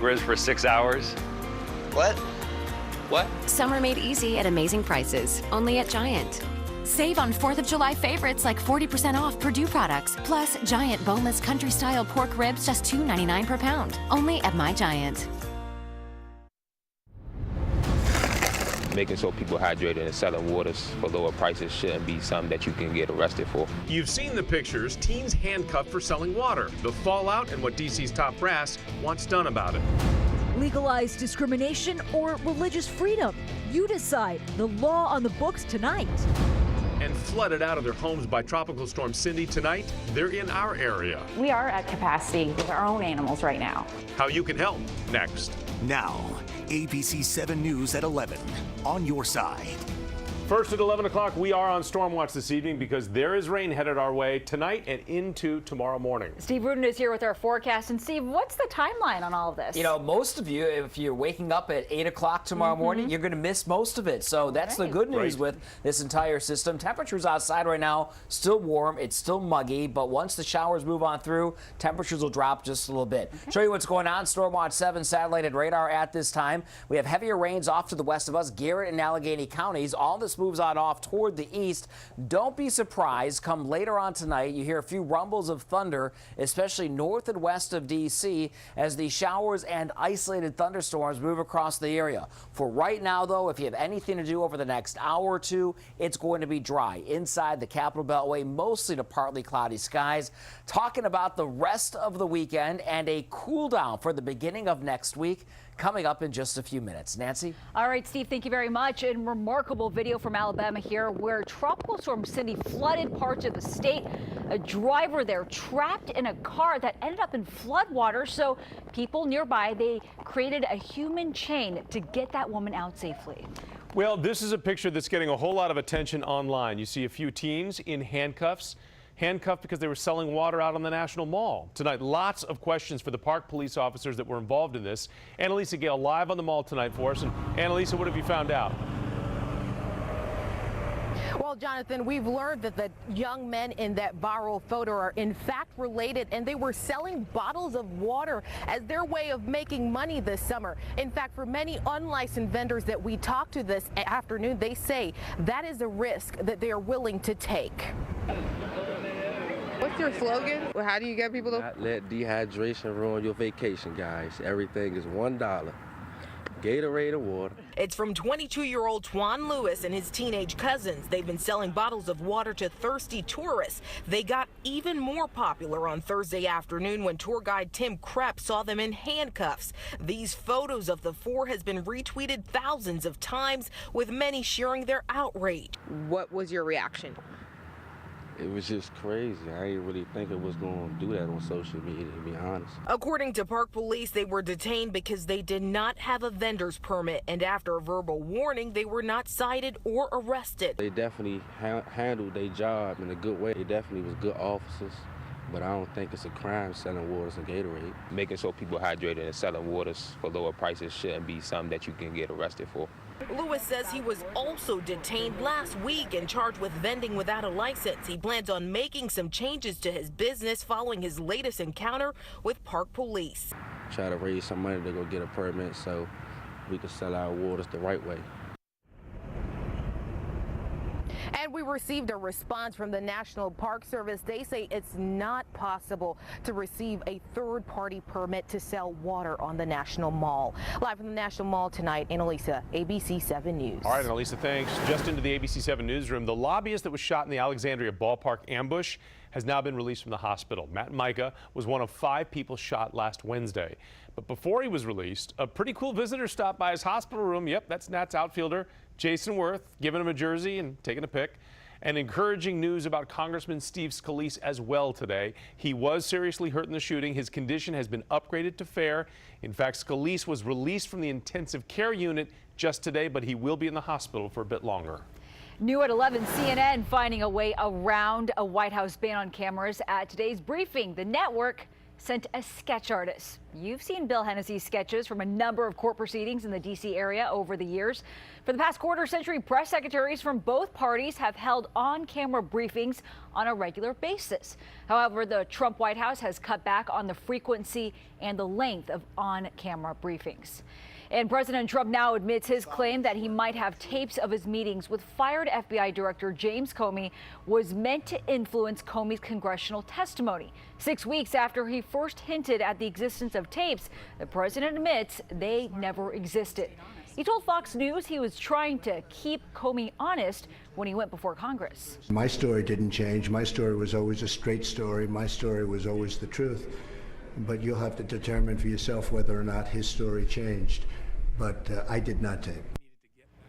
ribs for 6 hours. What? What? Summer made easy at amazing prices, only at Giant. Save on 4th of July favorites like 40% off Purdue products, plus Giant boneless country-style pork ribs just $2.99 per pound, only at My Giant. Making sure people hydrated and selling waters for lower prices shouldn't be something that you can get arrested for. You've seen the pictures, teens handcuffed for selling water, the fallout and what DC's top brass wants done about it. Legalize discrimination or religious freedom? You decide. The law on the books tonight. And flooded out of their homes by Tropical Storm Cindy tonight, they're in our area. We are at capacity with our own animals right now. How you can help, next. Now, ABC 7 News at 11, on your side. First at 11 o'clock, we are on Storm Watch this evening because there is rain headed our way tonight and into tomorrow morning. Steve Rudin is here with our forecast. And Steve, what's the timeline on all of this? You know, most of you, if you're waking up at 8 o'clock tomorrow morning, you're going to miss most of it. So that's the good news with this entire system. Temperatures outside right now, still warm. It's still muggy. But once the showers move on through, temperatures will drop just a little bit. Show you what's going on. Storm Watch 7 satellite and radar at this time. We have heavier rains off to the west of us, Garrett and Allegheny counties. All this moves on off toward the east. Don't be surprised. Come later on tonight, you hear a few rumbles of thunder, especially north and west of D.C. as the showers and isolated thunderstorms move across the area. For right now, though, if you have anything to do over the next hour or two, it's going to be dry inside the Capital Beltway, mostly to partly cloudy skies. Talking about the rest of the weekend and a cool down for the beginning of next week. Coming up in just a few minutes. Nancy? All right, Steve, thank you very much. And remarkable video from Alabama here where Tropical Storm Cindy flooded parts of the state. A driver there trapped in a car that ended up in floodwater. So people nearby, they created a human chain to get that woman out safely. Well, this is a picture that's getting a whole lot of attention online. You see a few teens in handcuffed because they were selling water out on the National Mall. Tonight, lots of questions for the park police officers that were involved in this. Annalisa Gale live on the mall tonight for us. And Annalisa, what have you found out? Well, Jonathan, we've learned that the young men in that viral photo are in fact related, and they were selling bottles of water as their way of making money this summer. In fact, for many unlicensed vendors that we talked to this afternoon, they say that is a risk that they are willing to take. What's your slogan? How do you get people to... Not let dehydration ruin your vacation, guys. Everything is $1. Gatorade or water. It's from 22-year-old Twan Lewis and his teenage cousins. They've been selling bottles of water to thirsty tourists. They got even more popular on Thursday afternoon when tour guide Tim Krepp saw them in handcuffs. These photos of the four has been retweeted thousands of times, with many sharing their outrage. What was your reaction? It was just crazy. I didn't really think it was going to do that on social media, to be honest. According to park police, they were detained because they did not have a vendor's permit, and after a verbal warning, they were not cited or arrested. They definitely handled their job in a good way. They definitely was good officers, but I don't think it's a crime selling waters and Gatorade. Making sure people hydrated and selling waters for lower prices shouldn't be something that you can get arrested for. Lewis says he was also detained last week and charged with vending without a license. He plans on making some changes to his business following his latest encounter with park police. Try to raise some money to go get a permit so we can sell our waters the right way. And we received a response from the National Park Service. They say it's not possible to receive a third-party permit to sell water on the National Mall. Live from the National Mall tonight, Annalisa, ABC 7 News. All right, Annalisa, thanks. Just into the ABC 7 newsroom, the lobbyist that was shot in the Alexandria ballpark ambush has now been released from the hospital. Matt Micah was one of 5 people shot last Wednesday. But before he was released, a pretty cool visitor stopped by his hospital room. Yep, that's Nats outfielder Jason Worth, giving him a jersey and taking a pic. And encouraging news about Congressman Steve Scalise as well today. He was seriously hurt in the shooting. His condition has been upgraded to fair. In fact, Scalise was released from the intensive care unit just today, but he will be in the hospital for a bit longer. New at 11, CNN finding a way around a White House ban on cameras. At today's briefing, the network sent a sketch artist. You've seen Bill Hennessy's sketches from a number of court proceedings in the D.C. area over the years. For the past quarter century, press secretaries from both parties have held on-camera briefings on a regular basis. However, the Trump White House has cut back on the frequency and the length of on-camera briefings. And President Trump now admits his claim that he might have tapes of his meetings with fired FBI Director James Comey was meant to influence Comey's congressional testimony. 6 weeks after he first hinted at the existence of tapes, the president admits they never existed. He told Fox News he was trying to keep Comey honest when he went before Congress. My story didn't change. My story was always a straight story. My story was always the truth. But you'll have to determine for yourself whether or not his story changed. But I did not tape.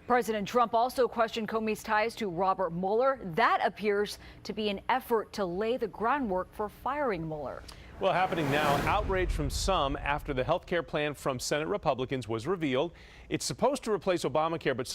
President Trump also questioned Comey's ties to Robert Mueller. That appears to be an effort to lay the groundwork for firing Mueller. Well, happening now, outrage from some after the health care plan from Senate Republicans was revealed. It's supposed to replace Obamacare, but